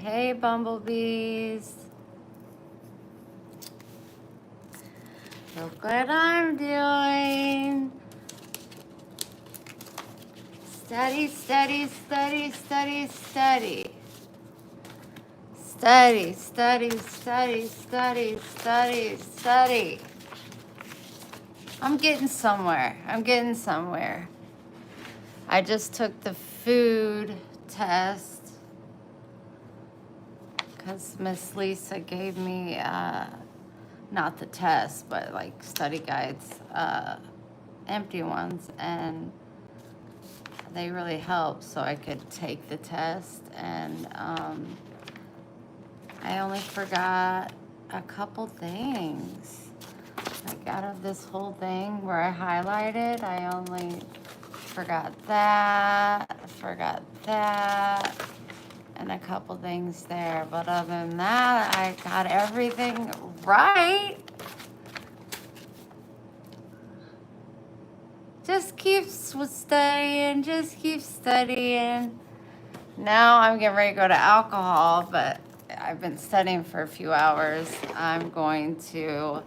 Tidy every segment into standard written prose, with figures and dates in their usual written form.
Hey, bumblebees. Look what I'm doing. Study, study, study, study, study. Study, study, study, study, study, study. I'm getting somewhere. I'm getting somewhere. I just took the food test because Miss Lisa gave me, not the test, but like study guides, empty ones, and they really helped so I could take the test. And I only forgot a couple things. Like out of this whole thing where I highlighted, I only forgot that, and a couple things there. But other than that, I got everything right. Just keep studying, just keep studying. Now I'm getting ready to go to alcohol, but I've been studying for a few hours. I'm going to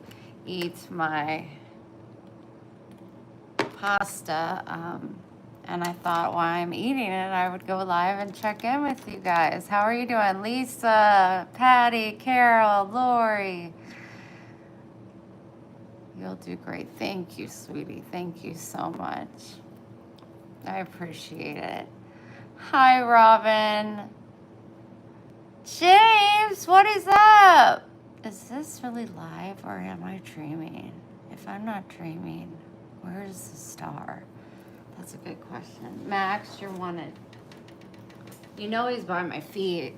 eat my pasta, and I thought while I'm eating it, I would go live and check in with you guys. How are you doing? Lisa, Patty, Carol, Lori. You'll do great. Thank you, sweetie. Thank you so much. I appreciate it. Hi, Robin. James, what is up? Is this really live or am I dreaming? If I'm not dreaming, where's the star? That's a good question. Max, you're wanted. You know he's by my feet.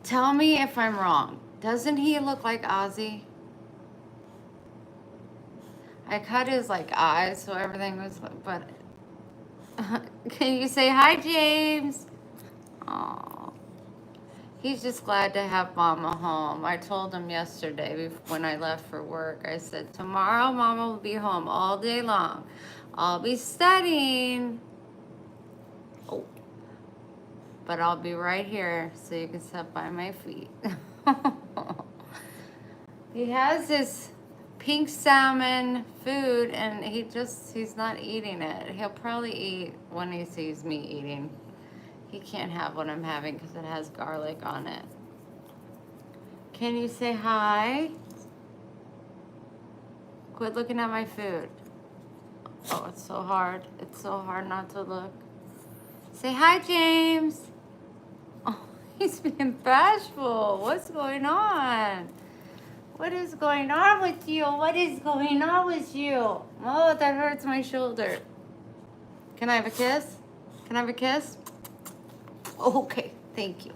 Tell me if I'm wrong. Doesn't he look like Ozzy? I cut his like eyes so everything was, but can you say hi, James? Aw. He's just glad to have Mama home. I told him yesterday when I left for work, I said, tomorrow Mama will be home all day long. I'll be studying. Oh. But I'll be right here so you can sit by my feet. He has this pink salmon food and he's not eating it. He'll probably eat when he sees me eating. He can't have what I'm having because it has garlic on it. Can you say hi? Quit looking at my food. Oh, it's so hard. It's so hard not to look. Say hi, James. Oh, he's being bashful. What's going on? What is going on with you? What is going on with you? Oh, that hurts my shoulder. Can I have a kiss? Can I have a kiss? Okay, thank you.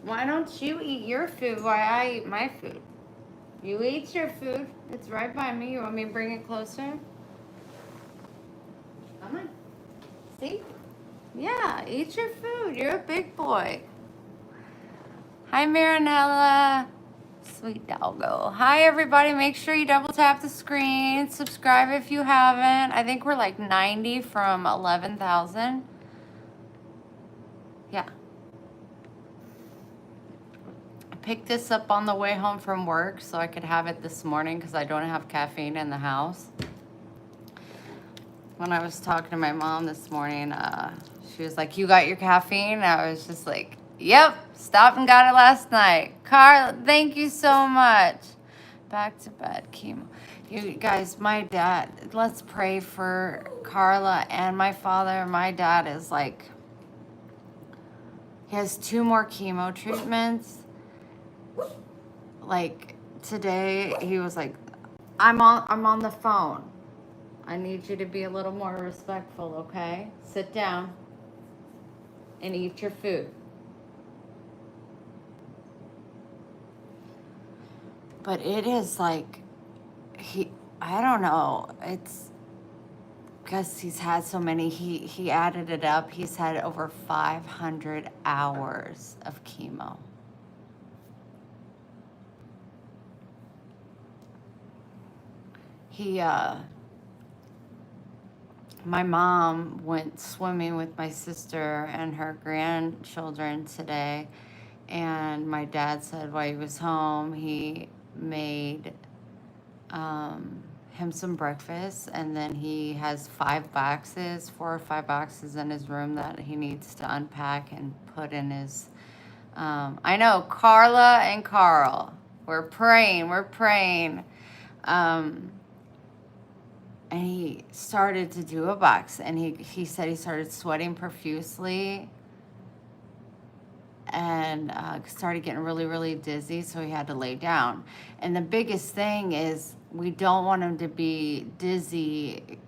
Why don't you eat your food while I eat my food? You eat your food. It's right by me. You want me to bring it closer? Come on. See? Yeah, eat your food. You're a big boy. Hi, Marinella. Sweet doggo. Hi, everybody. Make sure you double tap the screen. Subscribe if you haven't. I think we're like 90 from 11,000. Yeah. I picked this up on the way home from work so I could have it this morning because I don't have caffeine in the house. When I was talking to my mom this morning, she was like, you got your caffeine? I was just like, yep, stopped and got it last night. Carla, thank you so much. Back to bed, chemo. You guys, my dad, let's pray for Carla and my father. My dad is like, he has 2 more chemo treatments. Like today, he was like, I'm on the phone. I need you to be a little more respectful, okay? Sit down and eat your food. But it is like, I don't know. It's because he's had so many, he added it up. He's had over 500 hours of chemo. He My mom went swimming with my sister and her grandchildren today, and my dad said while he was home, he made him some breakfast, and then he has 5 boxes, 4 or 5 boxes in his room that he needs to unpack and put in his. I know, Carla and Carl, we're praying, we're praying. Um, and he started to do a box, and he said he started sweating profusely and started getting really, really dizzy, so he had to lay down. And the biggest thing is we don't want him to be dizzy.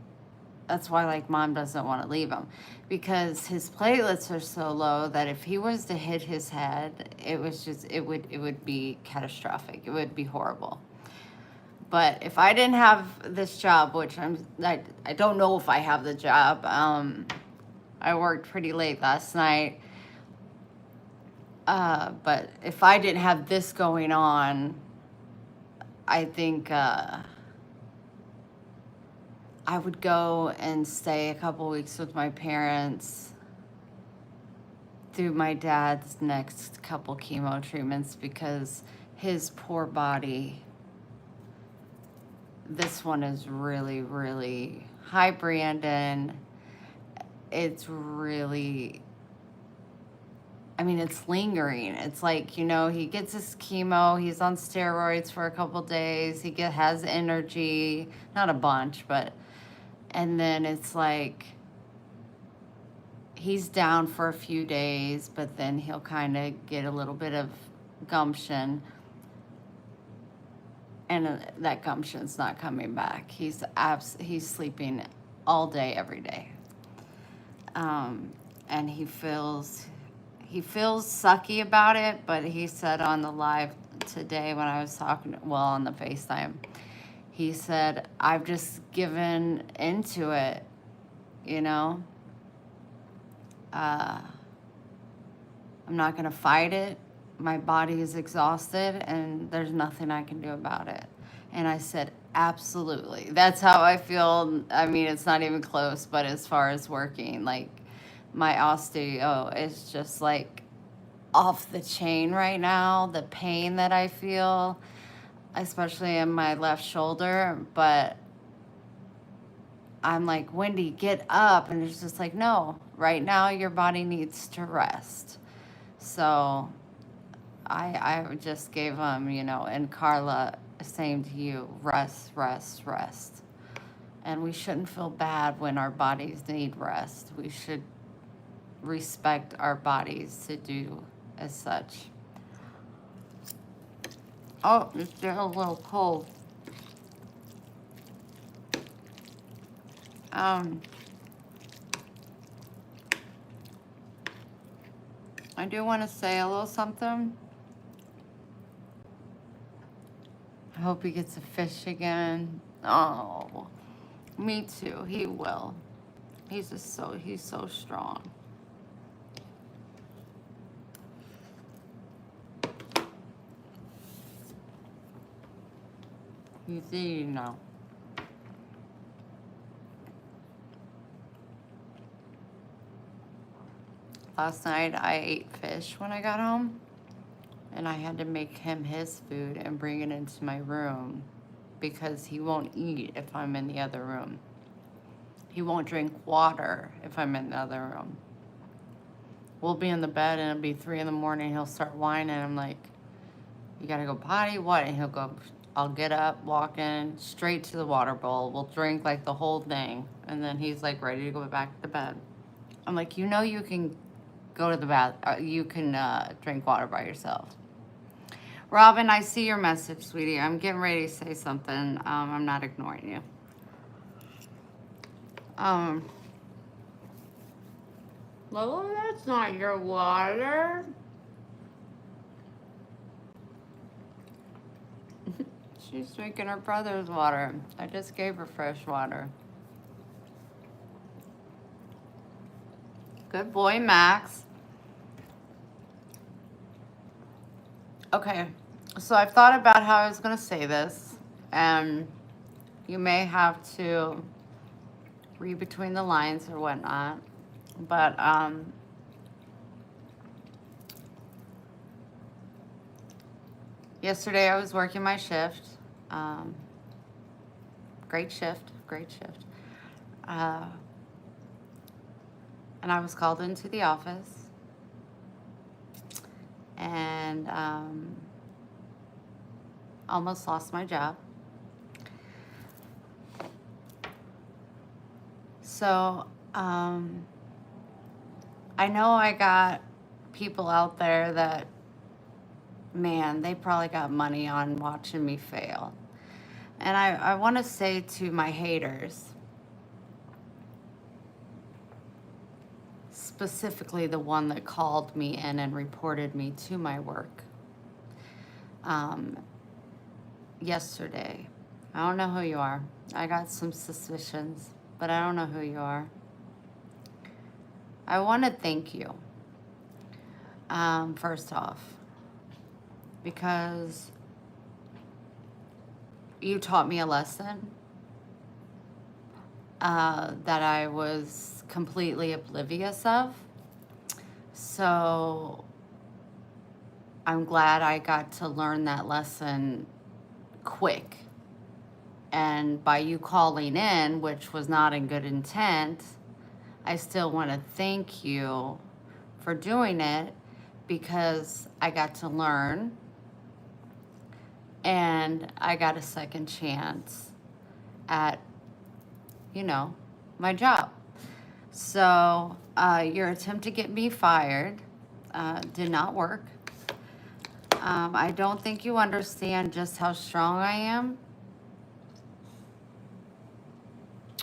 That's why, like, mom doesn't want to leave him, because his platelets are so low that if he was to hit his head, it would be catastrophic. It would be horrible. But if I didn't have this job, which I don't know if I have the job. I worked pretty late last night. But if I didn't have this going on, I think I would go and stay a couple weeks with my parents through my dad's next couple chemo treatments, because his poor body, this one is really, really, hi Brandon, it's really, I mean, it's lingering. It's like, he gets his chemo, he's on steroids for a couple days, has energy, not a bunch, and then it's like, he's down for a few days, but then he'll kind of get a little bit of gumption, and that gumption's not coming back. He's sleeping all day, every day. And he feels sucky about it, but he said on the live today when I was talking, on the FaceTime, he said, I've just given into it, I'm not going to fight it. My body is exhausted, and there's nothing I can do about it. And I said, absolutely. That's how I feel. I mean, it's not even close, but as far as working, like, my osteo is just like off the chain right now. The pain that I feel, especially in my left shoulder, but I'm like, Wendy, get up. And it's just like, no, right now your body needs to rest. So I just gave him, and Carla, same to you, rest, rest, rest. And we shouldn't feel bad when our bodies need rest. We should respect our bodies to do as such. Oh, it's still a little cold. I do want to say a little something. I hope he gets a fish again. Oh, me too. He will. He's so strong. You see, Last night I ate fish when I got home, and I had to make him his food and bring it into my room because he won't eat if I'm in the other room. He won't drink water if I'm in the other room. We'll be in the bed and it'll be 3 a.m. He'll start whining. I'm like, you gotta go potty? What? And he'll go, I'll get up, walk in, straight to the water bowl. We'll drink like the whole thing. And then he's like ready to go back to bed. I'm like, you can go to the bath. You can drink water by yourself. Robin, I see your message, sweetie. I'm getting ready to say something. I'm not ignoring you. Lola, that's not your water. She's drinking her brother's water. I just gave her fresh water. Good boy, Max. Okay, so I've thought about how I was going to say this, and you may have to read between the lines or whatnot. But yesterday I was working my shift. Um, great shift, great shift. Uh, and I was called into the office, and almost lost my job. So I know I got people out there that, man, they probably got money on watching me fail. And I want to say to my haters, specifically the one that called me in and reported me to my work yesterday. I don't know who you are. I got some suspicions, but I don't know who you are. I want to thank you, first off, because you taught me a lesson that I was completely oblivious of. So I'm glad I got to learn that lesson quick. And by you calling in, which was not in good intent, I still want to thank you for doing it, because I got to learn and I got a second chance at, my job. So your attempt to get me fired did not work. I don't think you understand just how strong I am.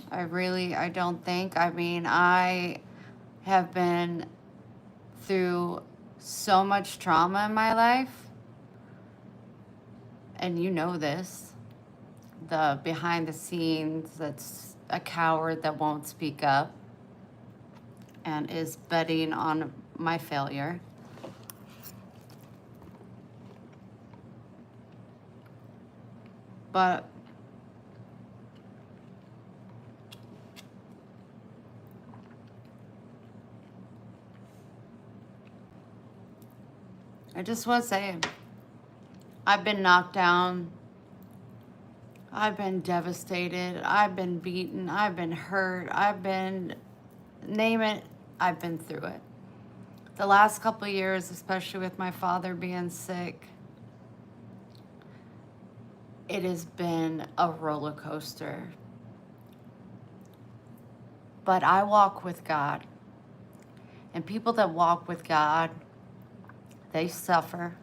I don't think. I mean, I have been through so much trauma in my life, and you know this, the behind the scenes that's a coward that won't speak up and is betting on my failure. But I just want to say, I've been knocked down. I've been devastated. I've been beaten. I've been hurt. Name it, I've been through it. The last couple of years, especially with my father being sick, it has been a roller coaster. But I walk with God. And people that walk with God, they suffer.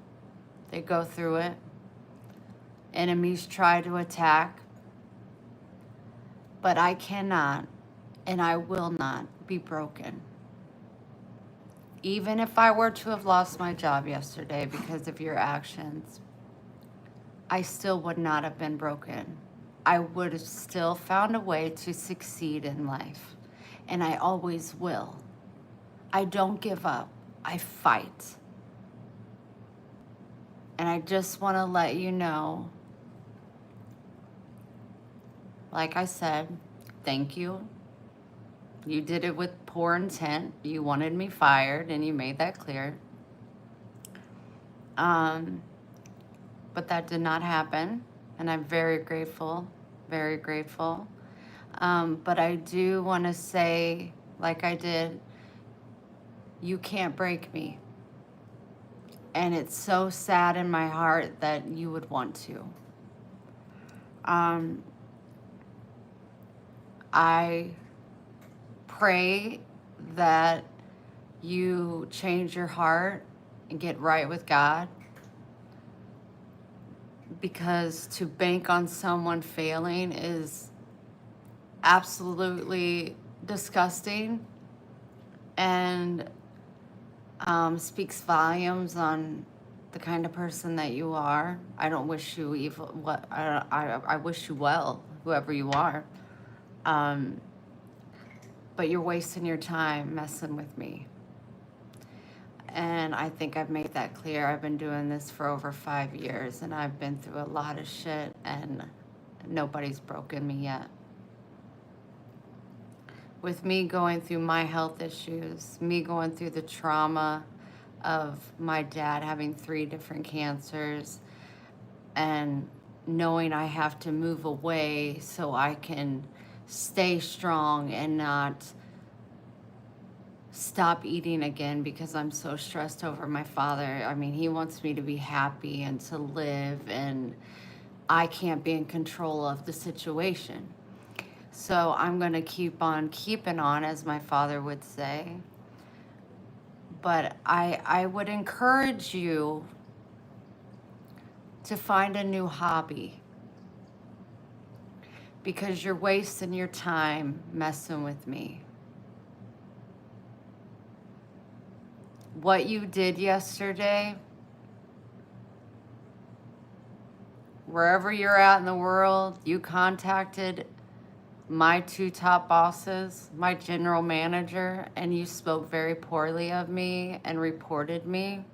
They go through it. Enemies try to attack. But I cannot and I will not be broken. Even if I were to have lost my job yesterday because of your actions, I still would not have been broken. I would have still found a way to succeed in life. And I always will. I don't give up. I fight. And I just want to let you know, like I said, thank you. You did it with poor intent. You wanted me fired, and you made that clear. But that did not happen, and I'm very grateful, very grateful. But I do want to say, like I did, you can't break me. And it's so sad in my heart that you would want to. I pray that you change your heart and get right with God, because to bank on someone failing is absolutely disgusting and speaks volumes on the kind of person that you are. I don't wish you evil. I wish you well, whoever you are. But you're wasting your time messing with me. And I think I've made that clear. I've been doing this for over 5 years, and I've been through a lot of shit, and nobody's broken me yet. with me going through my health issues, me going through the trauma of my dad having 3 different cancers, and knowing I have to move away so I can stay strong and not stop eating again because I'm so stressed over my father. I mean, he wants me to be happy and to live, and I can't be in control of the situation. So I'm going to keep on keeping on, as my father would say. But I would encourage you to find a new hobby, because you're wasting your time messing with me. What you did yesterday, wherever you're at in the world, you contacted my 2 top bosses, my general manager, and you spoke very poorly of me and reported me.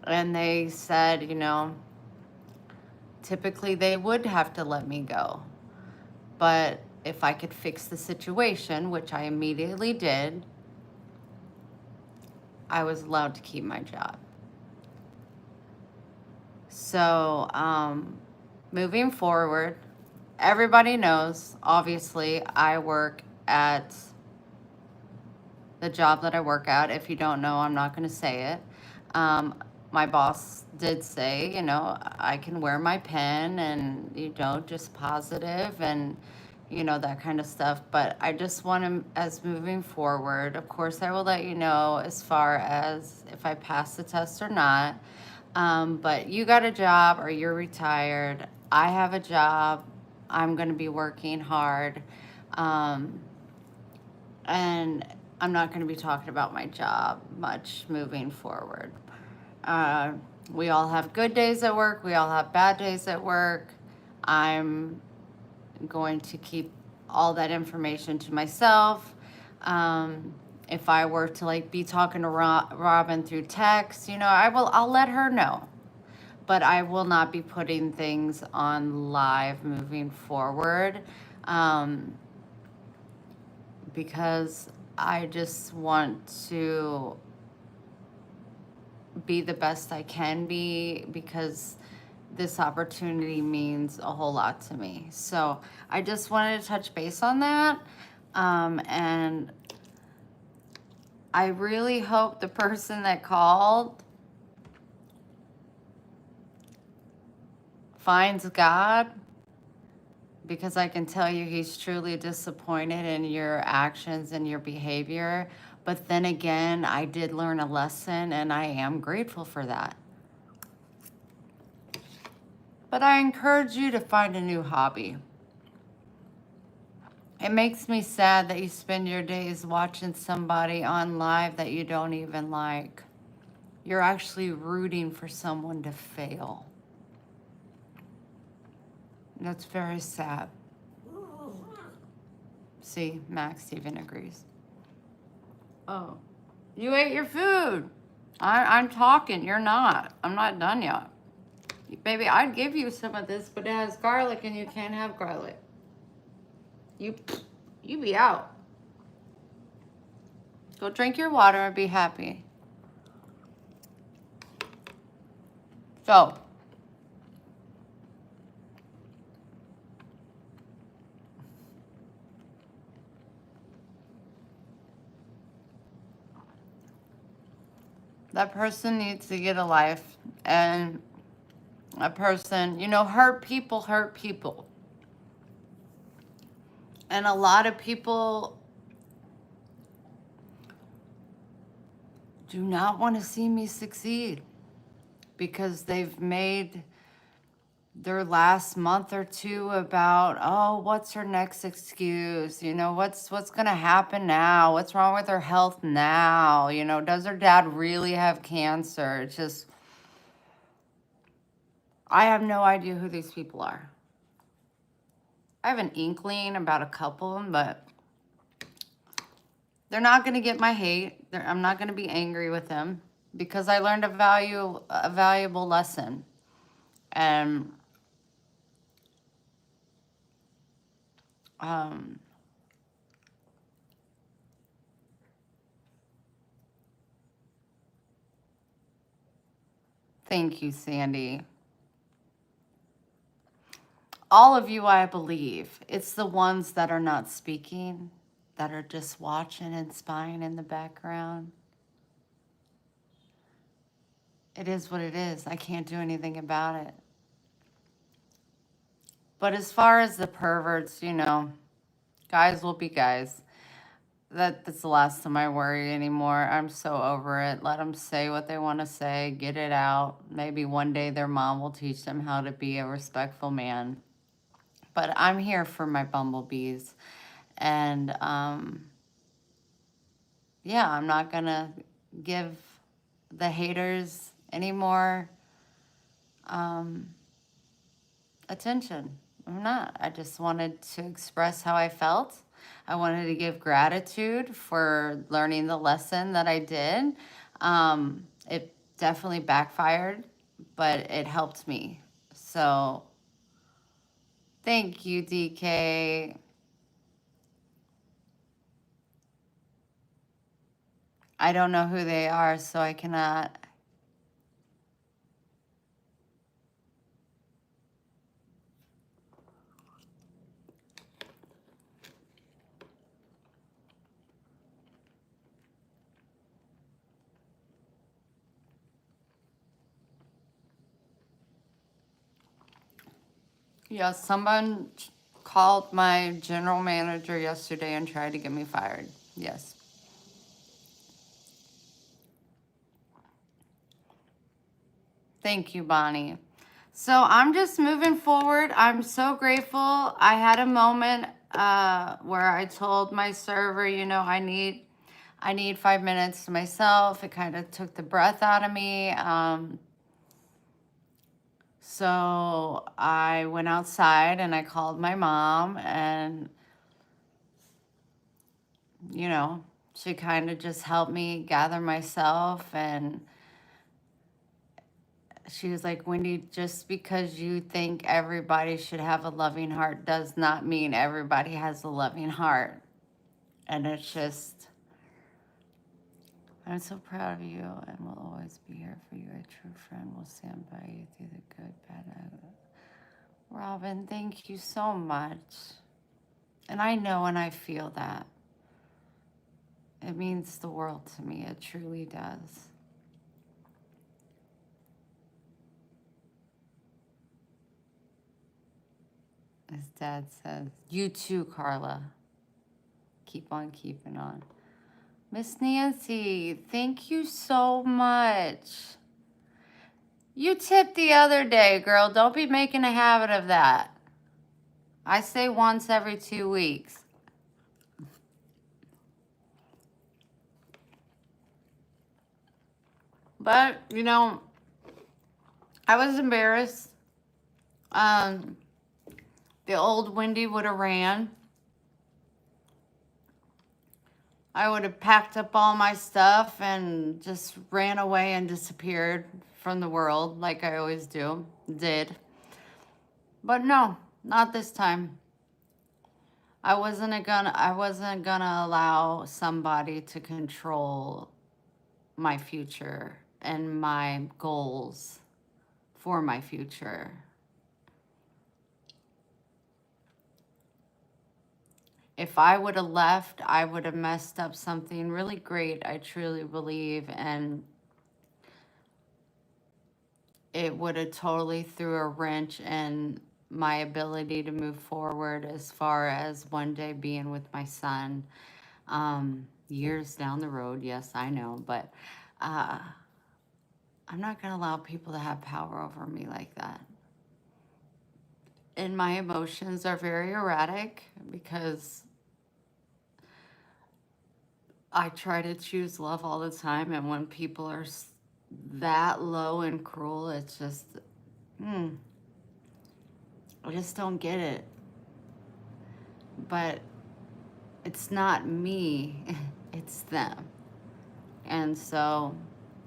And they said, you know, typically they would have to let me go. But if I could fix the situation, which I immediately did, I was allowed to keep my job. So, moving forward, everybody knows, obviously, I work at the job that I work at. If you don't know, I'm not going to say it. My boss did say, you know, I can wear my pen and, you know, just positive and, you know, that kind of stuff. But I just want to, as moving forward, of course, I will let you know as far as if I pass the test or not. But you got a job or you're retired. I have a job. I'm going to be working hard. And I'm not going to be talking about my job much moving forward. We all have good days at work. We all have bad days at work. I'm going to keep all that information to myself. If I were to like be talking to Robin through text, you know, I'll let her know. But I will not be putting things on live moving forward, because I just want to be the best I can be, because this opportunity means a whole lot to me. So I just wanted to touch base on that. And I really hope the person that called finds God, because I can tell you he's truly disappointed in your actions and your behavior. But then again, I did learn a lesson, and I am grateful for that. But I encourage you to find a new hobby. It makes me sad that you spend your days watching somebody on live that you don't even like. You're actually rooting for someone to fail. That's very sad. See, Max even agrees. Oh, you ate your food. I'm talking, you're not. I'm not done yet. Baby, I'd give you some of this, but it has garlic and you can't have garlic. You be out. Go drink your water and be happy. So, that person needs to get a life, and a person, you know, hurt people hurt people. And a lot of people do not want to see me succeed, because they've made their last month or two about, oh, what's her next excuse? You know, what's going to happen now? What's wrong with her health now? You know, does her dad really have cancer? It's just, I have no idea who these people are. I have an inkling about a couple of them, but they're not going to get my hate. I'm not going to be angry with them, because I learned a valuable lesson. And Um, Thank you, Sandy. All of you, I believe. It's the ones that are not speaking, that are just watching and spying in the background. It is what it is. I can't do anything about it. But as far as the perverts, guys will be guys. That's the last time I worry anymore. I'm so over it. Let them say what they want to say, get it out. Maybe one day their mom will teach them how to be a respectful man. But I'm here for my bumblebees. And yeah, I'm not going to give the haters any more attention. I'm not. I just wanted to express how I felt. I wanted to give gratitude for learning the lesson that I did. It definitely backfired, but it helped me. So thank you, DK. I don't know who they are, so I cannot. Yeah, someone called my general manager yesterday and tried to get me fired. Yes. Thank you, Bonnie. So I'm just moving forward. I'm so grateful. I had a moment where I told my server, I need 5 minutes to myself. It kind of took the breath out of me. So I went outside and I called my mom, and she kind of just helped me gather myself. And she was like, Wendy, just because you think everybody should have a loving heart does not mean everybody has a loving heart. And it's just, I'm so proud of you and will always be here for you. A true friend will stand by you through the good, bad, and ugly. Robin, thank you so much. And I know and I feel that. It means the world to me. It truly does. As Dad says, you too, Carla. Keep on keeping on. Miss Nancy, thank you so much. You tipped the other day, girl. Don't be making a habit of that. I say once every 2 weeks. But, I was embarrassed. The old Wendy would have ran. I would have packed up all my stuff and just ran away and disappeared from the world like I always did. But no, not this time. I wasn't gonna allow somebody to control my future and my goals for my future. If I would have left, I would have messed up something really great, I truly believe, and it would have totally threw a wrench in my ability to move forward as far as one day being with my son. Years down the road, yes, I know, but I'm not going to allow people to have power over me like that. And my emotions are very erratic because I try to choose love all the time, and when people are that low and cruel, it's just, I just don't get it. But it's not me, it's them. And so,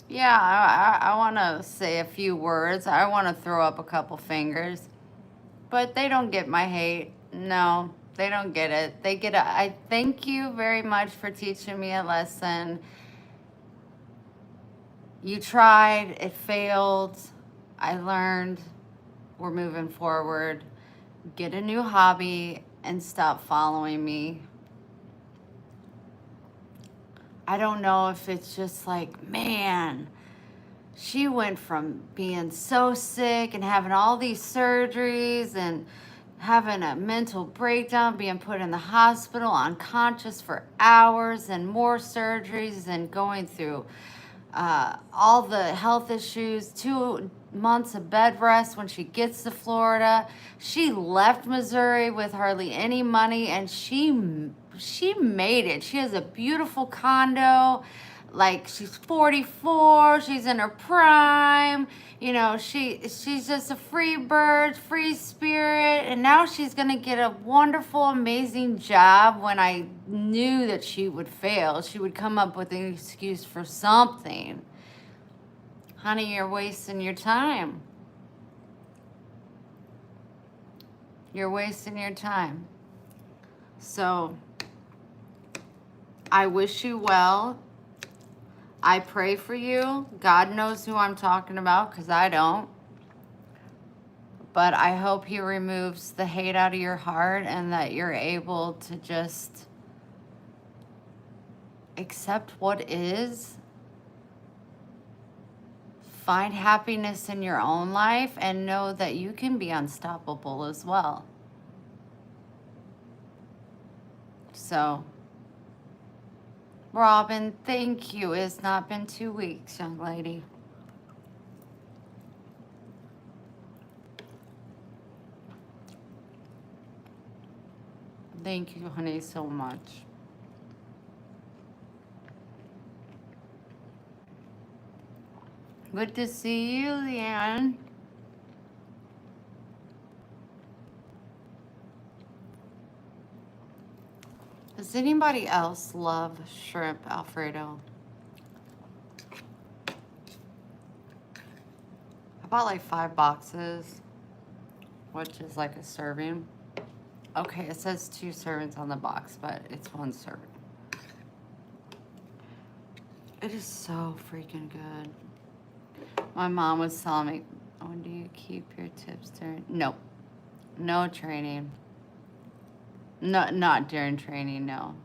yeah, I want to say a few words. I want to throw up a couple fingers, but they don't get my hate. No, They don't get it. They get it. I thank you very much for teaching me a lesson. You tried, it failed. I learned. We're moving forward. Get a new hobby and stop following me. I don't know if it's just like, man, she went from being so sick and having all these surgeries and having a mental breakdown, being put in the hospital unconscious for hours and more surgeries and going through all the health issues, 2 months of bed rest when she gets to Florida. She left Missouri with hardly any money and she made it. She has a beautiful condo. Like she's 44, she's in her prime. You know, she's just a free bird, free spirit, and now she's gonna get a wonderful, amazing job. When I knew that she would fail, she would come up with an excuse for something. Honey, you're wasting your time. You're wasting your time. So, I wish you well. I pray for you. God knows who I'm talking about because I don't. But I hope he removes the hate out of your heart and that you're able to just accept what is. Find happiness in your own life and know that you can be unstoppable as well. So, Robin, thank you. It's not been 2 weeks, young lady. Thank you, honey, so much. Good to see you, Leanne. Does anybody else love shrimp Alfredo? I bought like 5 boxes, which is like a serving. Okay, it says 2 servings on the box, but it's 1 serving. It is so freaking good. My mom was telling me, when do you keep your tips during? Nope. No training. No, not during training, no.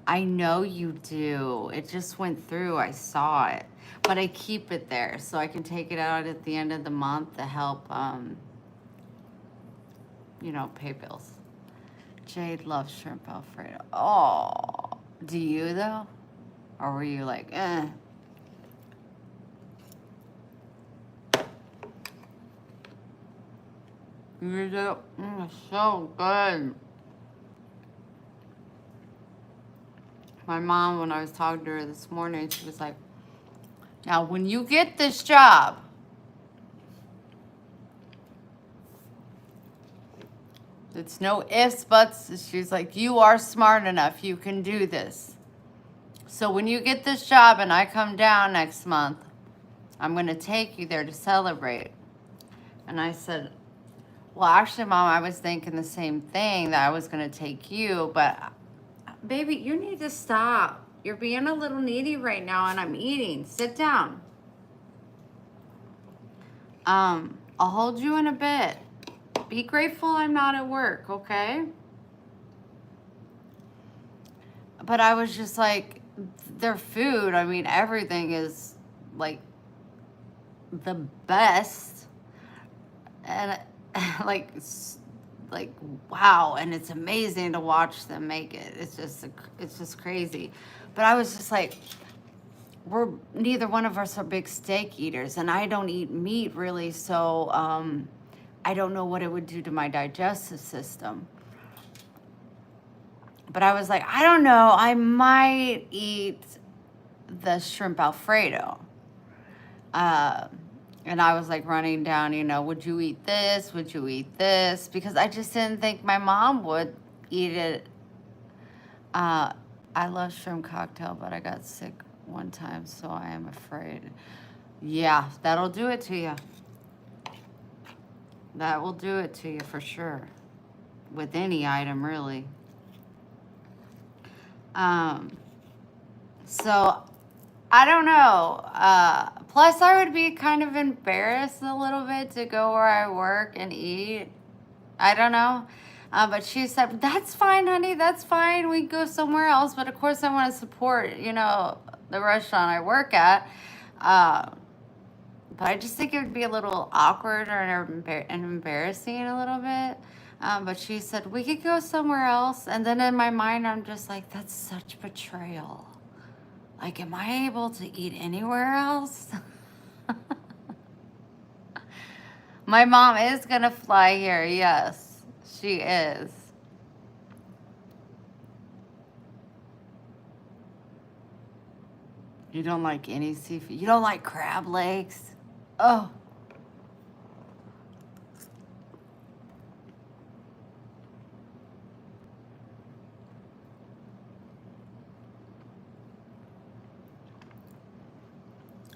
I know you do. It just went through. I saw it. But I keep it there so I can take it out at the end of the month to help, pay bills. Jade loves shrimp Alfredo. Oh, do you though? Or were you like, eh? You do? It's so good. My mom, when I was talking to her this morning, she was like, now when you get this job, it's no ifs, buts. She's like, you are smart enough. You can do this. So when you get this job and I come down next month, I'm going to take you there to celebrate. And I said, well, actually, Mom, I was thinking the same thing, that I was going to take you. But, baby, you need to stop. You're being a little needy right now, and I'm eating. Sit down. I'll hold you in a bit. Be grateful I'm not at work, okay? But I was just like, their food, I mean, everything is like the best. And like wow, and it's amazing to watch them make it. It's just crazy. But I was just like, neither one of us are big steak eaters, and I don't eat meat really, so I don't know what it would do to my digestive system. But I was like, I don't know, I might eat the shrimp Alfredo. And I was like running down, would you eat this? Would you eat this? Because I just didn't think my mom would eat it. I love shrimp cocktail, but I got sick one time, so I am afraid. Yeah, that'll do it to you. That will do it to you for sure. With any item, really. Um, so I don't know. Plus, I would be kind of embarrassed a little bit to go where I work and eat. I don't know. But she said, that's fine, honey. That's fine. We can go somewhere else. But of course, I want to support, the restaurant I work at. Uh, but I just think it would be a little awkward and embarrassing a little bit. But she said, we could go somewhere else. And then in my mind, I'm just like, that's such betrayal. Like, am I able to eat anywhere else? My mom is going to fly here. Yes, she is. You don't like any seafood? You don't like crab legs? Oh.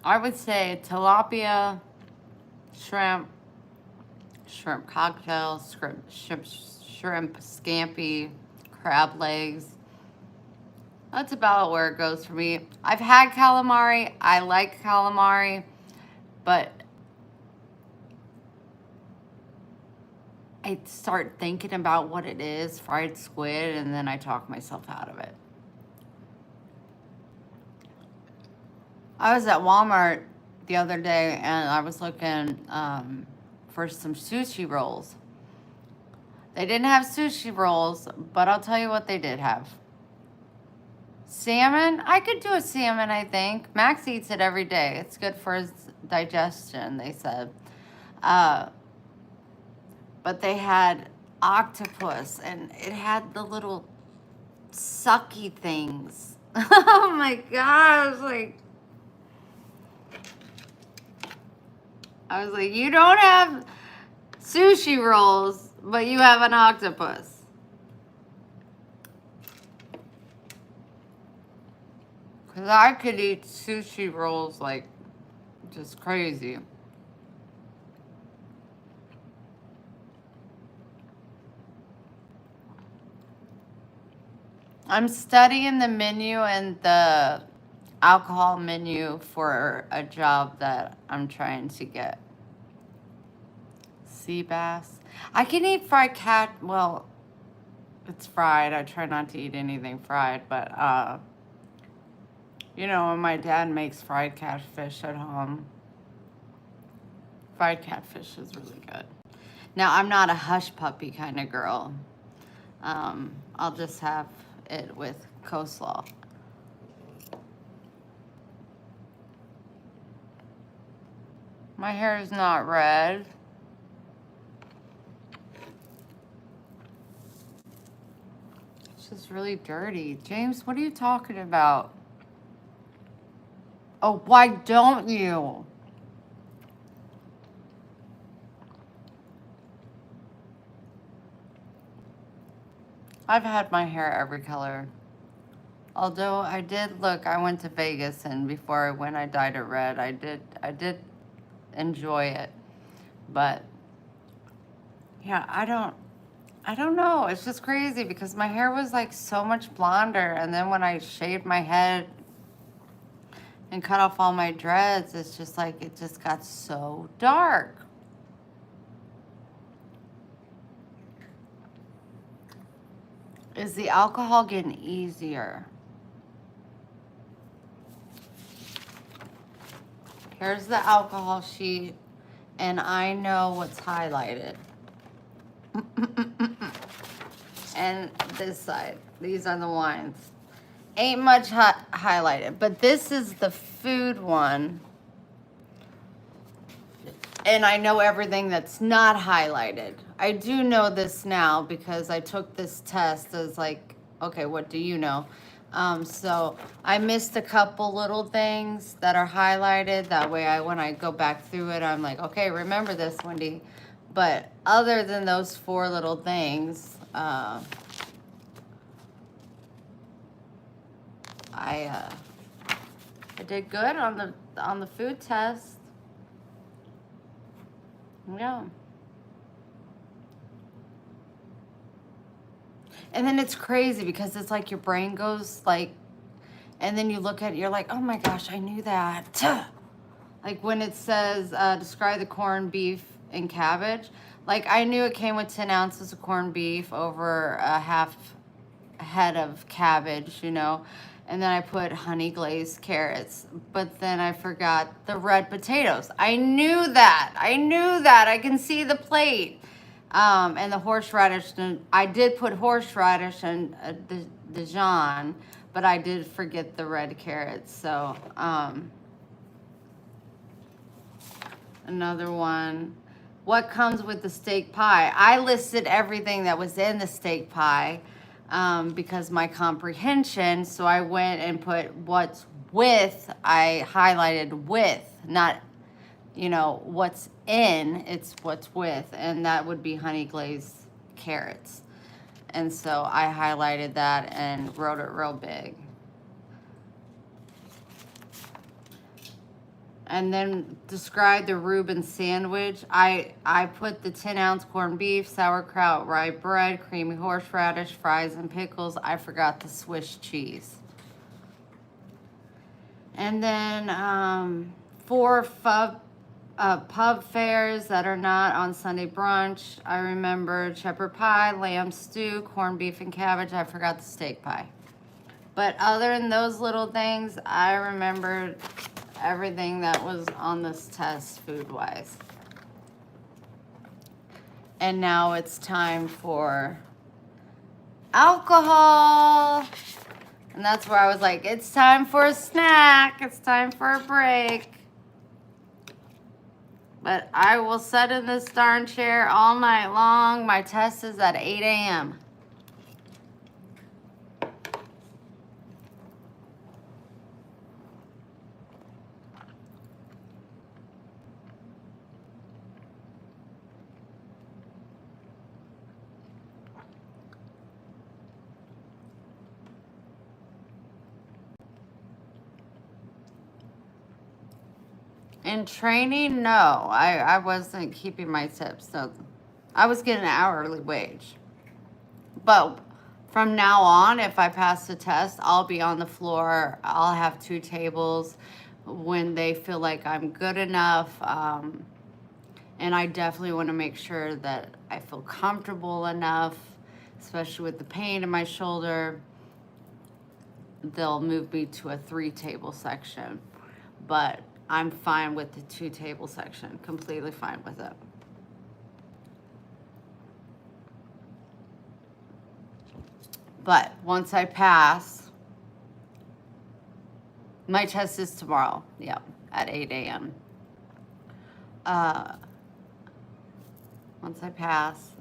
I would say tilapia, shrimp, shrimp cocktail, shrimp scampi, crab legs. That's about where it goes for me. I've had calamari. I like calamari, but I start thinking about what it is, fried squid, and then I talk myself out of it. I was at Walmart the other day and I was looking for some sushi rolls. They didn't have sushi rolls, but I'll tell you what they did have. Salmon. I could do a salmon, I think. Max eats it every day. It's good for his digestion, they said. But they had octopus and it had the little sucky things. Oh my gosh, I was like, you don't have sushi rolls, but you have an octopus. Because I could eat sushi rolls like just crazy. I'm studying the menu and the alcohol menu for a job that I'm trying to get. Sea bass. I can eat fried cat. Well, it's fried. I try not to eat anything fried, but when my dad makes fried catfish at home, fried catfish is really good. Now, I'm not a hush puppy kind of girl. I'll just have it with coleslaw. My hair is not red. It's just really dirty. James, what are you talking about? Oh, why don't you? I've had my hair every color. Although I went to Vegas and before I went I dyed it red. I did enjoy it. But yeah, I don't know. It's just crazy because my hair was like so much blonder and then when I shaved my head and cut off all my dreads, it's just like it just got so dark. Is the alcohol getting easier? Here's the alcohol sheet, and I know what's highlighted. And this side, these are the wines. Ain't much highlighted, but this is the food one. And I know everything that's not highlighted. I do know this now because I took this test as like, okay, what do you know? So I missed a couple little things that are highlighted. That way when I go back through it, I'm like, okay, remember this, Wendy. But other than those 4 little things, I did good on the food test. Yeah. And then it's crazy because it's like your brain goes like, and then you look at it, you're like, oh my gosh, I knew that. Like when it says, describe the corned beef and cabbage, like I knew it came with 10 ounces of corned beef, over a half head of cabbage, you know, and then I put honey glazed carrots, but then I forgot the red potatoes. I knew that. I can see the plate. And the horseradish, I did put horseradish and Dijon, but I did forget the red carrots. So, another one. What comes with the steak pie? I listed everything that was in the steak pie because my comprehension. So I went and put what's with. I highlighted with, not, you know, what's in. It's what's with, and that would be honey glazed carrots. And so I highlighted that and wrote it real big. And then describe the Reuben sandwich. I put the 10-ounce corned beef, sauerkraut, rye bread, creamy horseradish, fries, and pickles. I forgot the Swiss cheese. And then 4 pub fares that are not on Sunday brunch. I remember shepherd pie, lamb stew, corned beef and cabbage. I forgot the steak pie. But other than those little things, I remembered everything that was on this test food-wise. And now it's time for alcohol. And that's where I was like, it's time for a snack. It's time for a break. But I will sit in this darn chair all night long. My test is at 8 a.m. In training, no, I wasn't keeping my tips. So I was getting an hourly wage. But from now on, if I pass the test, I'll be on the floor. I'll have 2 tables when they feel like I'm good enough. And I definitely want to make sure that I feel comfortable enough, especially with the pain in my shoulder. They'll move me to a 3-table section. But I'm fine with the 2-table section, completely fine with it. But once I pass, my test is tomorrow, yeah, at 8 a.m. Once I pass,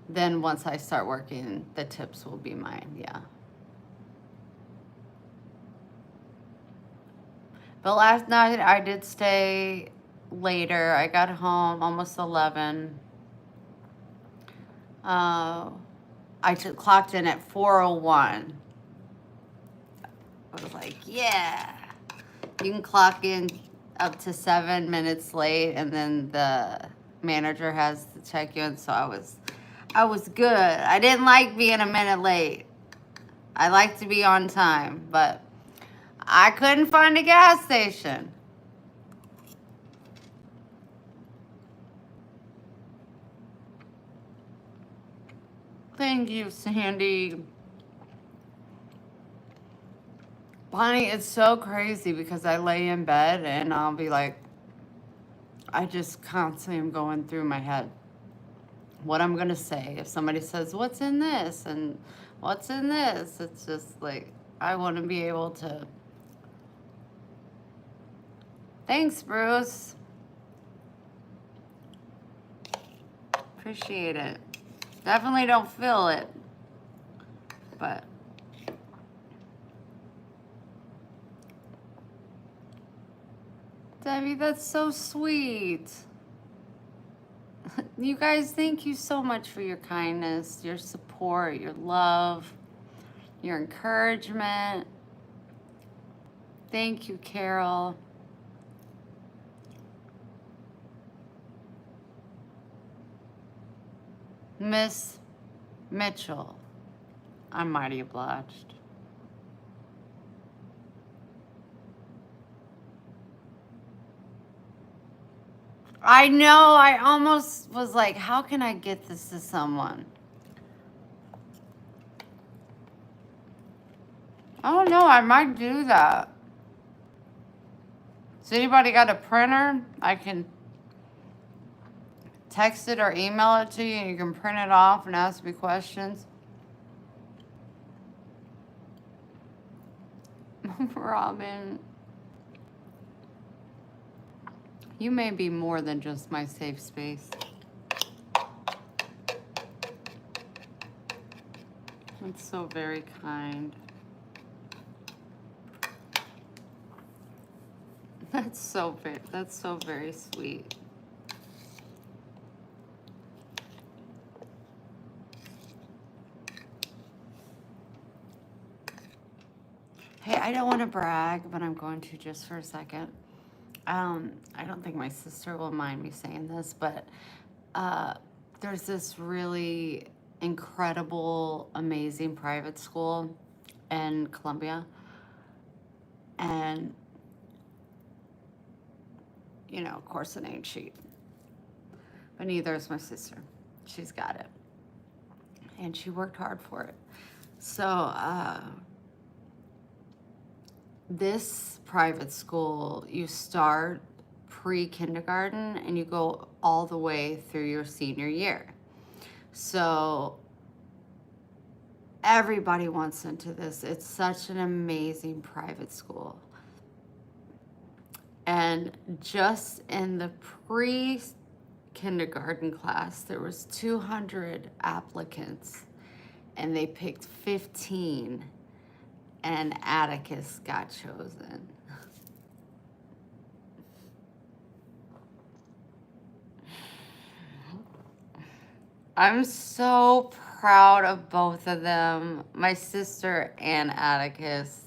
then once I start working, the tips will be mine, yeah. But last night I did stay later. I got home almost 11. I clocked in at 4:01. I was like, yeah. You can clock in up to 7 minutes late, and then the manager has to check you in. So I was good. I didn't like being a minute late. I like to be on time, but I couldn't find a gas station. Thank you, Sandy. Bonnie, it's so crazy because I lay in bed and I'll be like, I just constantly am going through my head what I'm going to say. If somebody says, what's in this? And what's in this? It's just like, I want to be able to. Thanks, Bruce. Appreciate it. Definitely don't feel it. But Debbie, that's so sweet. You guys, thank you so much for your kindness, your support, your love, your encouragement. Thank you, Carol. Miss Mitchell, I'm mighty obliged. I know, I almost was like, how can I get this to someone? I don't know, I might do that. Has anybody got a printer? I can text it or email it to you and you can print it off and ask me questions. Robin, you may be more than just my safe space. That's so very kind. That's so very sweet. Hey, I don't want to brag, but I'm going to just for a second. I don't think my sister will mind me saying this, but there's this really incredible, amazing private school in Columbia. And, you know, of course it ain't cheap. But neither is my sister. She's got it. And she worked hard for it. So, this private school, you start pre-kindergarten and you go all the way through your senior year. So everybody wants into this. It's such an amazing private school. And just in the pre-kindergarten class, there was 200 applicants and they picked 15 and Atticus got chosen. I'm so proud of both of them, my sister and Atticus.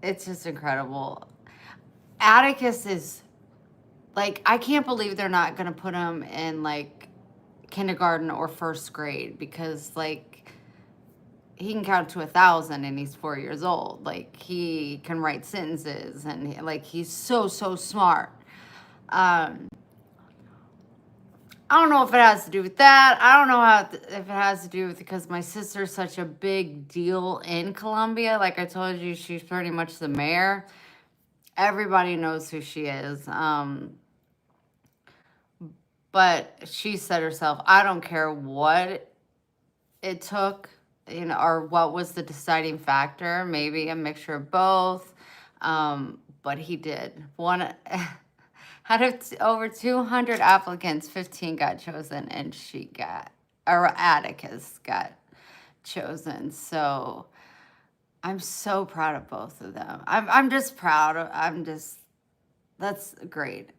It's just incredible. Atticus is, like, I can't believe they're not going to put him in, like, kindergarten or first grade because, like, he can count to 1,000 and he's 4 years old. Like, he can write sentences and, like, he's so smart. I don't know if it has to do with that. I don't know if it has to do with because my sister's such a big deal in Columbia. Like I told you, she's pretty much the mayor. Everybody knows who she is. But she said herself, I don't care what it took, you know, or what was the deciding factor. Maybe a mixture of both. But he did. One out of over 200 applicants, 15 got chosen, and Atticus got chosen. So I'm so proud of both of them. I'm just proud. That's great.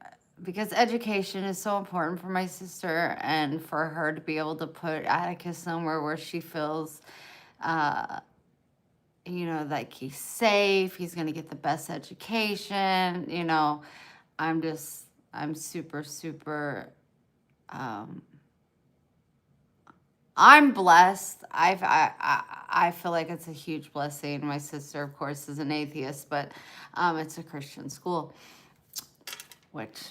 Because education is so important for my sister and for her to be able to put Atticus somewhere where she feels, you know, like he's safe, he's going to get the best education, you know. I'm super, I'm blessed. I feel like it's a huge blessing. My sister, of course, is an atheist, but it's a Christian school, which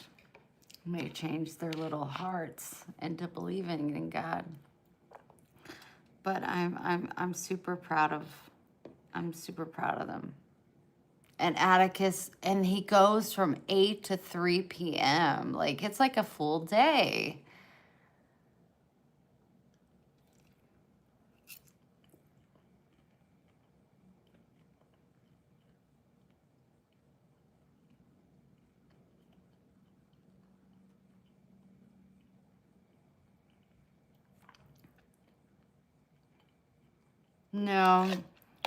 may change their little hearts into believing in God. But I'm super proud of them. And Atticus, and he goes from 8 to 3 p.m. Like, it's like a full day. No,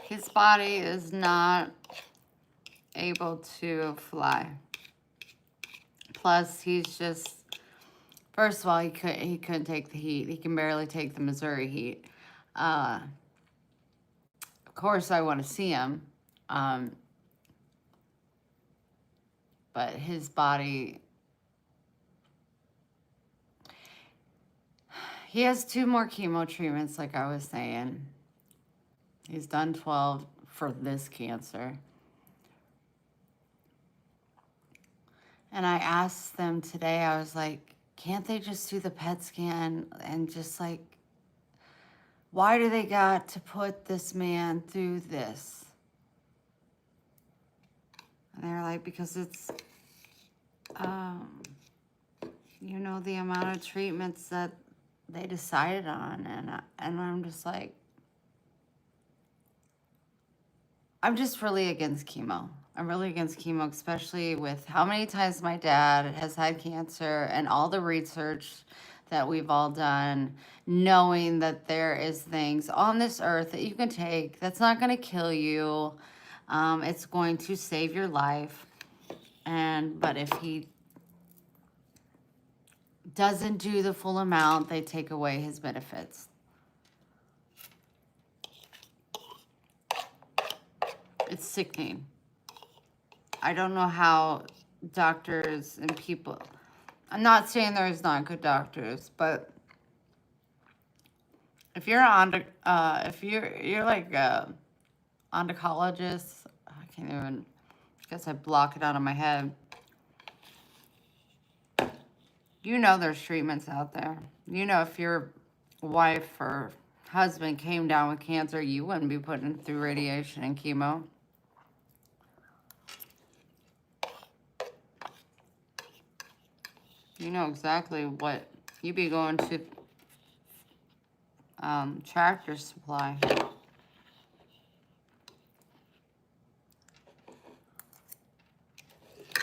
his body is not able to fly. Plus, he's just, first of all, he couldn't take the heat. He can barely take the Missouri heat. Of course, I want to see him. But his body, He has 2 more chemo treatments, like I was saying. He's done 12 for this cancer. And I asked them today, I was like, can't they just do the PET scan and just like, why do they got to put this man through this? And they're like, because it's, you know, the amount of treatments that they decided on. And I'm just like, I'm just really against chemo. I'm really against chemo, especially with how many times my dad has had cancer and all the research that we've all done, knowing that there is things on this earth that you can take that's not going to kill you. It's going to save your life. But if he doesn't do the full amount, they take away his benefits. It's sickening. I don't know how doctors and people, I'm not saying there's not good doctors, but if you're if you're like a oncologist, I can't even, I guess I block it out of my head. You know there's treatments out there. You know if your wife or husband came down with cancer, you wouldn't be putting through radiation and chemo. You know exactly what you'd be going to Tractor Supply.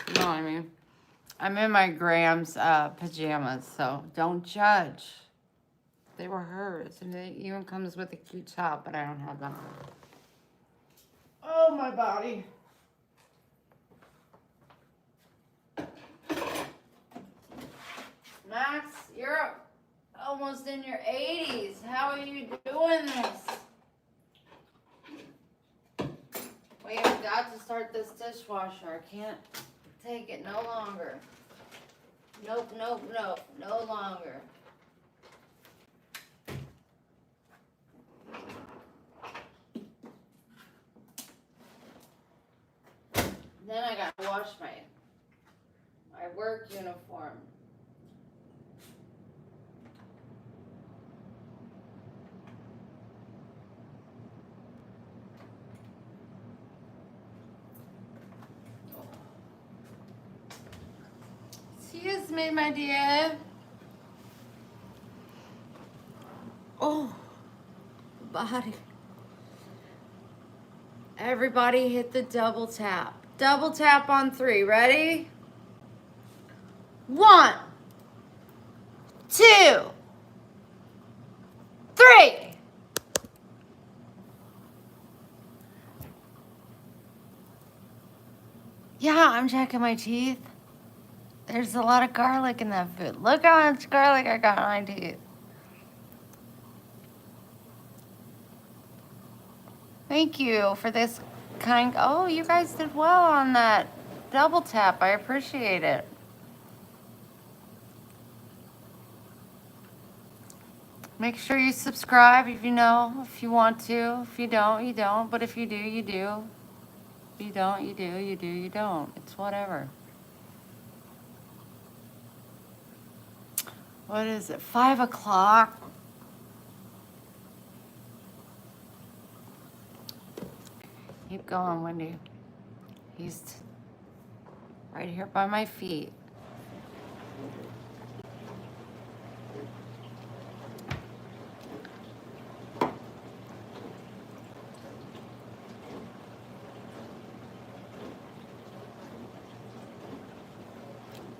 You know what I mean? I'm in my Graham's pajamas, so don't judge. They were hers, and it even comes with a cute top, but I don't have them. Oh, my body. Max, you're almost in your 80s. How are you doing this? We have got to start this dishwasher. I can't take it no longer. Nope, nope, nope. No longer. Then I gotta wash my work uniform. Excuse me, my dear. Oh, body. Everybody hit the double tap. Double tap on 3. Ready? 1, 2, 3. Yeah, I'm checking my teeth. There's a lot of garlic in that food. Look how much garlic I got on my teeth. Thank you for this kind. Oh, you guys did well on that double tap. I appreciate it. Make sure you subscribe if you know, if you want to. If you don't, you don't. But if you do, you do. If you don't, you do. You do, you don't. It's whatever. What is it? 5 o'clock? Keep going, Wendy. He's right here by my feet.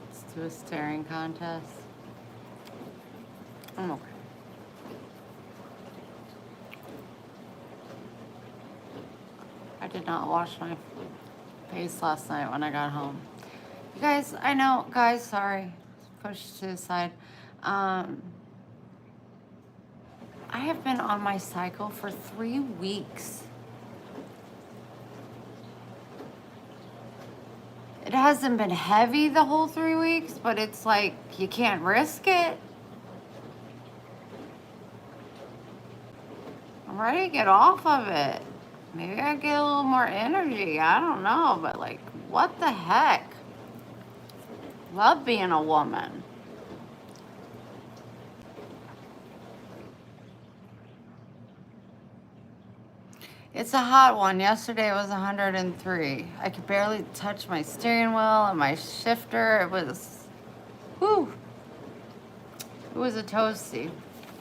Let's do a staring contest. I'm okay. I did not wash my face last night when I got home. You guys, I know, guys, sorry. Push to the side. I have been on my cycle for 3 weeks. It hasn't been heavy the whole 3 weeks, but it's like you can't risk it. I'm ready to get off of it. Maybe I get a little more energy. I don't know, but like, what the heck? Love being a woman. It's a hot one. Yesterday it was 103. I could barely touch my steering wheel and my shifter. It was, whew. It was a toasty.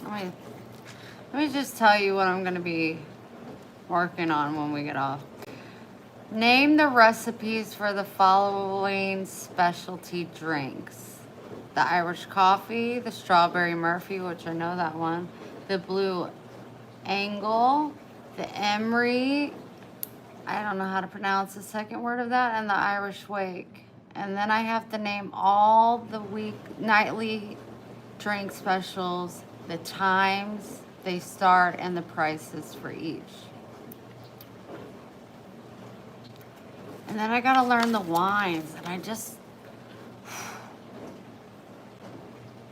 Let me just tell you what I'm going to be working on when we get off. Name the recipes for the following specialty drinks: the Irish coffee, the strawberry Murphy, which I know that one, the blue angle, the Emery, I don't know how to pronounce the second word of that, and the Irish wake. And then I have to name all the nightly drink specials, the times they start, and the prices for each. And then I gotta learn the wines, and I just,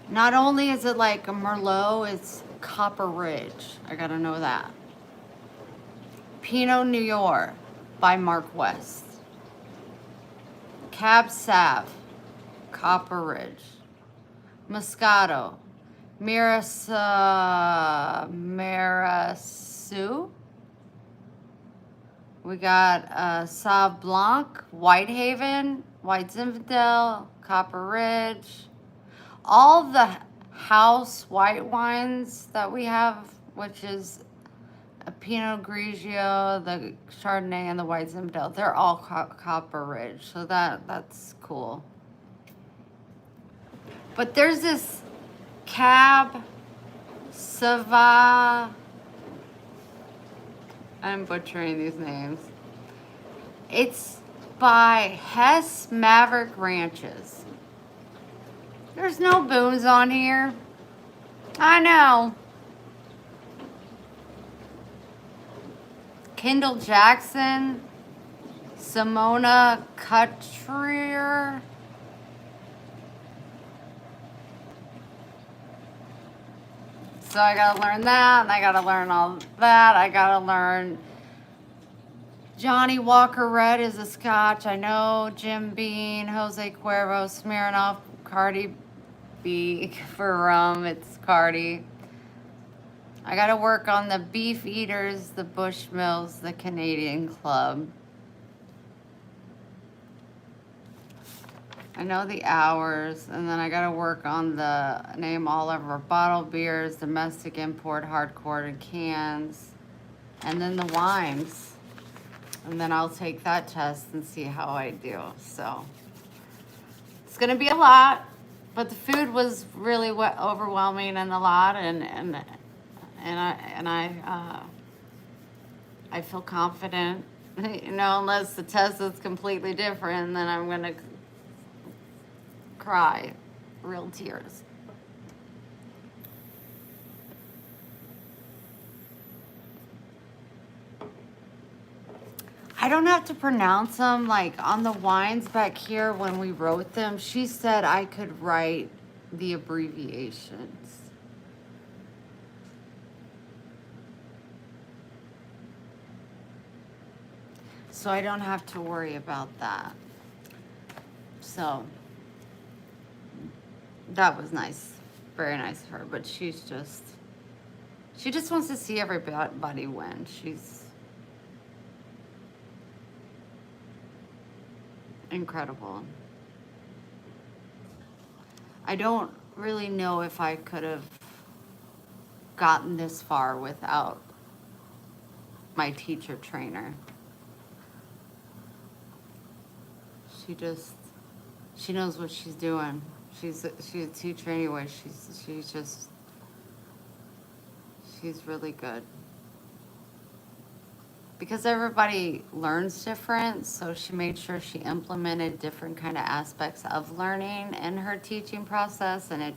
not only is it like a Merlot, it's Copper Ridge. I gotta know that. Pinot Noir by Mark West. Cab Sav, Copper Ridge. Moscato, Mirasu. We got Sauv Blanc, Whitehaven, White Zinfandel, Copper Ridge. All the house white wines that we have, which is a Pinot Grigio, the Chardonnay, and the White Zinfandel, they're all Copper Ridge, so that's cool. But there's this Cab Sava. I'm butchering these names. It's by Hess Maverick Ranches. There's no booze on here. I know. Kendall Jackson, Simona Couturier. So I gotta learn that, and I gotta learn all that. I gotta learn Johnny Walker Red is a Scotch. I know Jim Beam, Jose Cuervo, Smirnoff, Cardi B for rum. It's Cardi. I gotta work on the Beef Eaters, the Bushmills, the Canadian Club. I know the hours, and then I gotta work on the name all of our bottled beers, domestic import, hardcore, and cans, and then the wines. And then I'll take that test and see how I do. So it's gonna be a lot, but the food was really overwhelming and a lot, and I feel confident. You know, unless the test is completely different, then I'm gonna cry real tears. I don't have to pronounce them. Like on the wines back here when we wrote them, she said I could write the abbreviations. So I don't have to worry about that. So that was nice. Very nice of her. But she just wants to see everybody win. She's incredible. I don't really know if I could have gotten this far without my teacher trainer. She knows what she's doing. She's a teacher anyway. She's really good. Because everybody learns different, so she made sure she implemented different kind of aspects of learning in her teaching process, and it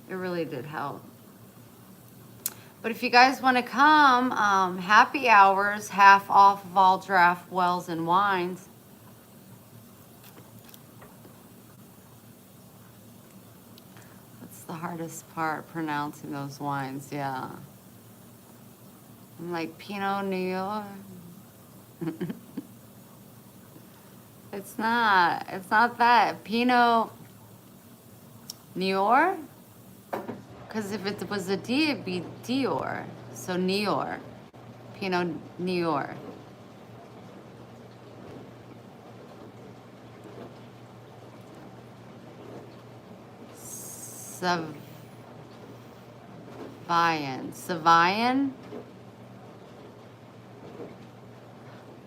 really did help. But if you guys want to come, happy hours, half off of all draft wells and wines. That's the hardest part, pronouncing those wines, yeah. I'm like Pinot Noir. It's not. It's not that. Pinot Noir? Because if it was a D, it'd be Dior. So Nior. Pinot Noir. Savayan?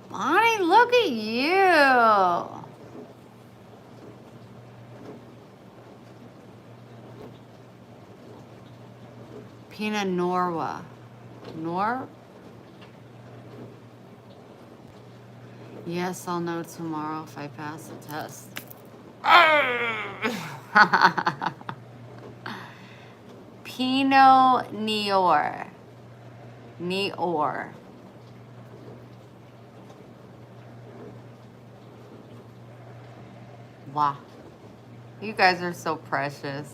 Bonnie, look at you. Pinot Noir. Nor? Yes, I'll know tomorrow if I pass the test. Pinot Noir. Noir. Wow. You guys are so precious.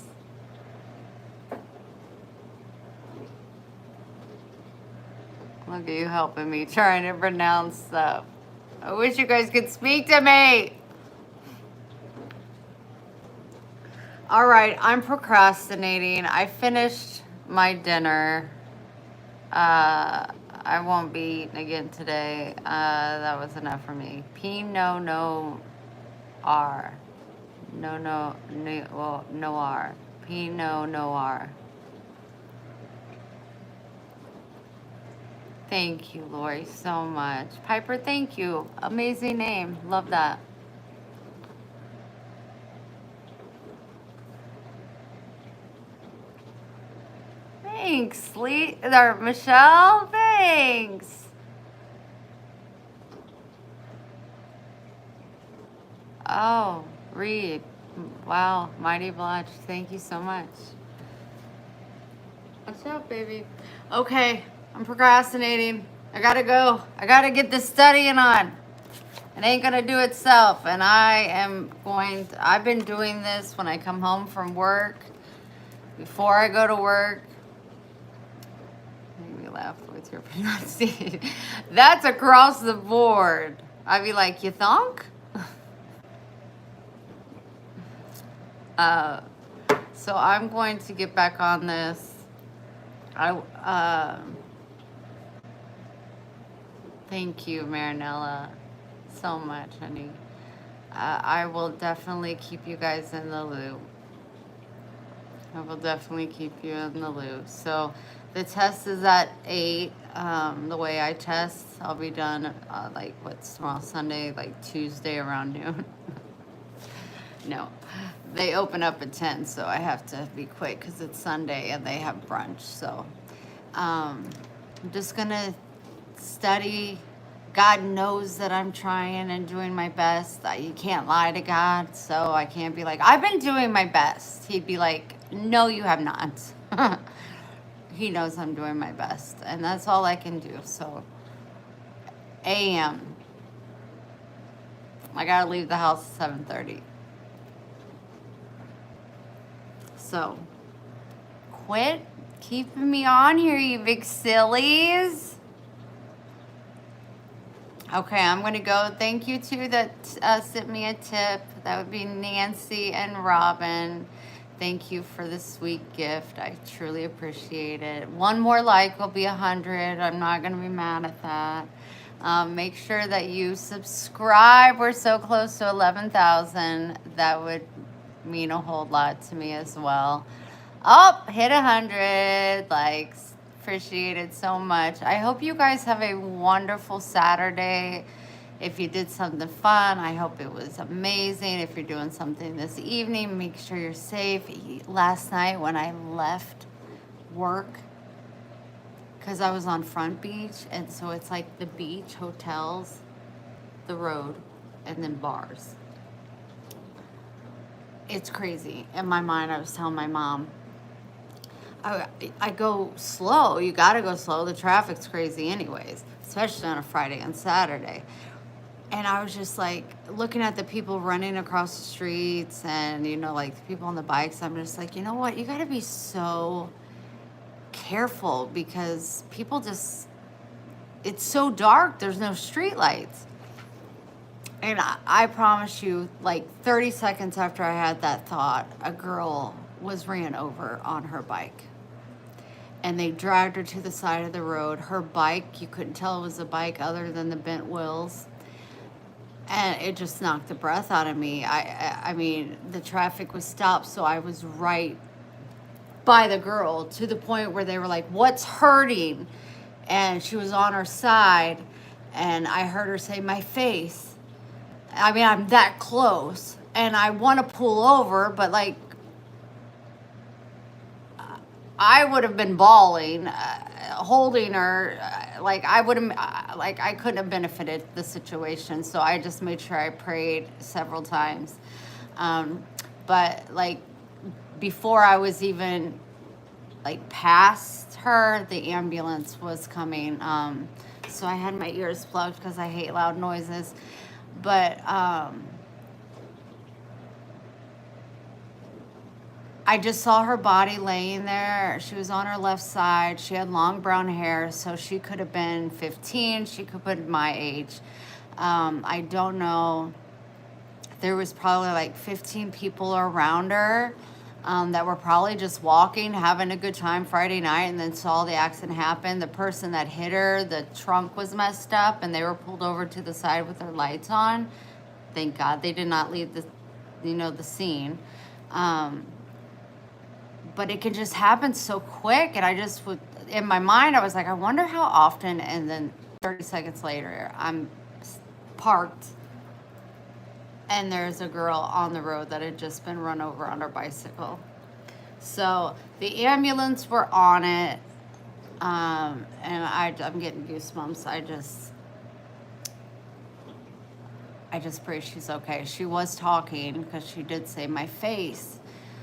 Look at you helping me trying to pronounce stuff. I wish you guys could speak to me. All right, I'm procrastinating. I finished my dinner. I won't be eating again today. That was enough for me. Pinot Noir. Noir. Pinot Noir. Thank you, Lori, so much. Piper, thank you. Amazing name. Love that. Thanks, or Michelle. Thanks. Oh, Reed. Wow, Mighty Blanche. Thank you so much. What's up, baby? Okay, I'm procrastinating. I gotta go. I gotta get this studying on. It ain't gonna do itself. And I've been doing this when I come home from work, before I go to work. Make me laugh with your pronunciation. That's across the board. I'd be like, you thunk? So I'm going to get back on this. Thank you, Marinella, so much, honey. I will definitely keep you guys in the loop. I will definitely keep you in the loop. So the test is at 8. The way I test, I'll be done, like, what's tomorrow, Sunday, like Tuesday around noon. No, they open up at 10, so I have to be quick because it's Sunday and they have brunch. So I'm just gonna study. God knows that I'm trying and doing my best. You can't lie to God, so I can't be like, I've been doing my best. He'd be like, no, you have not. He knows I'm doing my best, and that's all I can do. So a.m. I gotta leave the house at 7:30. So, quit keeping me on here, you big sillies. Okay, I'm going to go. Thank you to that sent me a tip. That would be Nancy and Robin. Thank you for the sweet gift. I truly appreciate it. One more like will be 100. I'm not going to be mad at that. Make sure that you subscribe. We're so close to 11,000. That would mean a whole lot to me as well. Oh, hit 100 likes. Appreciate it so much. I hope you guys have a wonderful Saturday. If you did something fun, I hope it was amazing. If you're doing something this evening, make sure you're safe. Last night when I left work, because I was on Front Beach, and so it's like the beach, hotels, the road, and then bars. It's crazy. In my mind, I was telling my mom, I go slow. You got to go slow. The traffic's crazy anyways, especially on a Friday and Saturday. And I was just like looking at the people running across the streets and, like the people on the bikes. I'm just like, you know what? You got to be so careful because people just it's so dark, there's no street lights. And I promise you, like 30 seconds after I had that thought, a girl was ran over on her bike. And they dragged her to the side of the road. Her bike, you couldn't tell it was a bike other than the bent wheels. And it just knocked the breath out of me. I mean, the traffic was stopped, so I was right by the girl to the point where they were like, "What's hurting?" And she was on her side, and I heard her say, "My face." I mean, I'm that close, and I want to pull over, but like, I would have been bawling, holding her. Like I would have, like I couldn't have benefited the situation. So I just made sure I prayed several times. But like before I was even like past her, the ambulance was coming. So I had my ears plugged because I hate loud noises. But I just saw her body laying there. She was on her left side. She had long brown hair, so she could have been 15. She could have been my age. I don't know. There was probably like 15 people around her that were probably just walking, having a good time Friday night, and then saw the accident happen. The person that hit her, the trunk was messed up, and they were pulled over to the side with their lights on. Thank God they did not leave the scene. But it can just happen so quick, and I just would, in my mind, I was like, I wonder how often, and then 30 seconds later, I'm parked, and there's a girl on the road that had just been run over on her bicycle. So the ambulance were on it, and I'm getting goosebumps. I just pray she's okay. She was talking because she did say my face.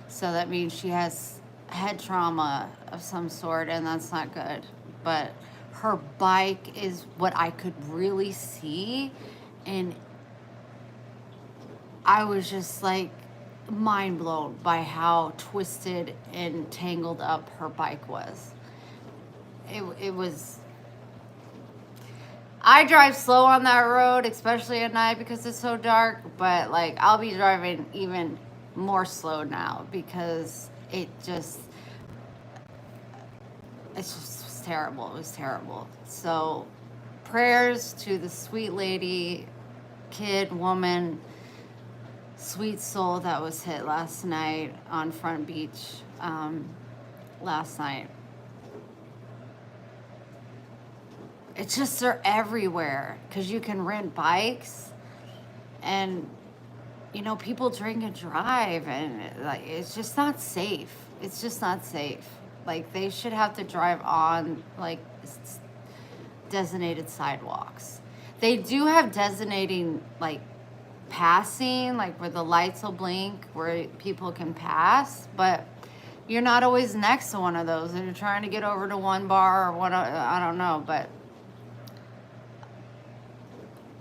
So that means she has head trauma of some sort, and that's not good. But her bike is what I could really see, and I was just like mind blown by how twisted and tangled up her bike was. It was. I drive slow on that road, especially at night because it's so dark, but like I'll be driving even more slow now because it just was terrible. It was terrible. So prayers to the sweet lady, kid, woman, sweet soul that was hit last night on Front Beach last night. It's just they're everywhere because you can rent bikes, and people drink and drive, and like it's just not safe. It's just not safe. Like they should have to drive on like designated sidewalks. They do have designating like passing, like where the lights will blink where people can pass, but you're not always next to one of those, and you're trying to get over to one bar or one. I don't know, but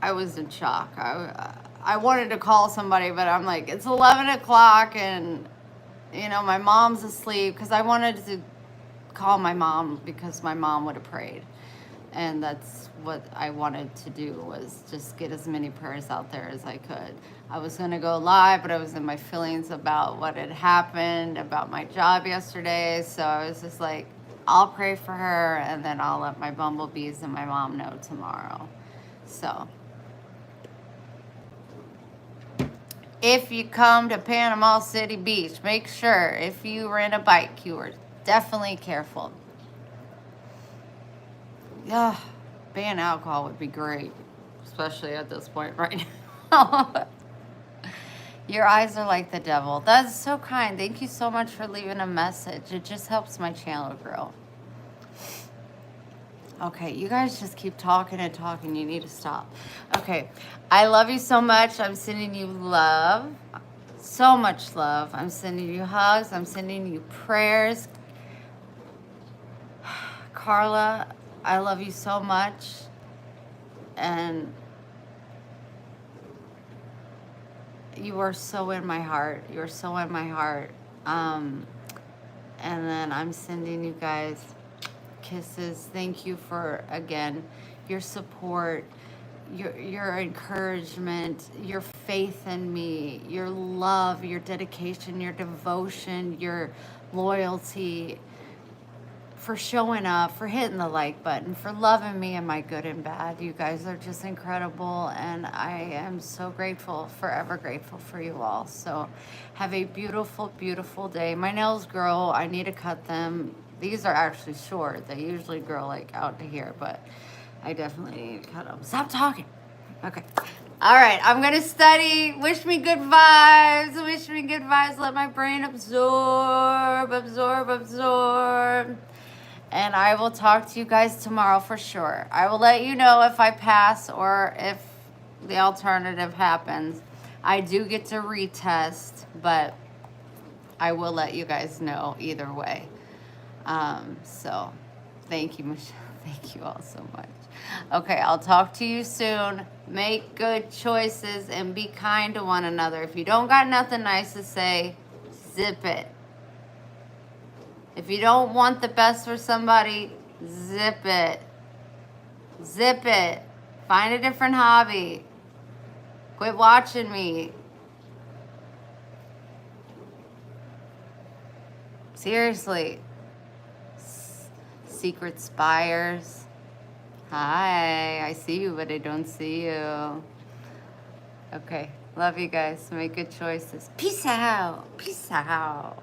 I was in shock. I wanted to call somebody, but I'm like, it's 11 o'clock and, my mom's asleep, because I wanted to call my mom because my mom would have prayed. And that's what I wanted to do, was just get as many prayers out there as I could. I was going to go live, but I was in my feelings about what had happened, about my job yesterday. So I was just like, I'll pray for her, and then I'll let my bumblebees and my mom know tomorrow. So if you come to Panama City Beach, make sure if you rent a bike, you are definitely careful. Yeah, ban alcohol would be great, especially at this point right now. Your eyes are like the devil. That's so kind. Thank you so much for leaving a message. It just helps my channel grow. Okay, you guys just keep talking and talking. You need to stop. Okay, I love you so much. I'm sending you love, so much love. I'm sending you hugs. I'm sending you prayers. Carla, I love you so much. And you are so in my heart. You're so in my heart. And then I'm sending you guys kisses. Thank you for, again, your support, your encouragement, your faith in me, your love, your dedication, your devotion, your loyalty, for showing up, for hitting the like button, for loving me and my good and bad. You guys are just incredible, and I am so grateful, forever grateful for you all. So have a beautiful, beautiful day. My nails grow. I need to cut them. These are actually short. They usually grow like out to here, but I definitely need to cut them. Stop talking. Okay. All right. I'm going to study. Wish me good vibes. Wish me good vibes. Let my brain absorb, absorb, absorb. And I will talk to you guys tomorrow for sure. I will let you know if I pass or if the alternative happens. I do get to retest, but I will let you guys know either way. So thank you, Michelle. Thank you all so much. Okay, I'll talk to you soon. Make good choices and be kind to one another. If you don't got nothing nice to say, zip it. If you don't want the best for somebody, zip it. Zip it. Find a different hobby. Quit watching me. Seriously. Secret spires. Hi, I see you, but I don't see you. Okay, love you guys. Make good choices. Peace out. Peace out.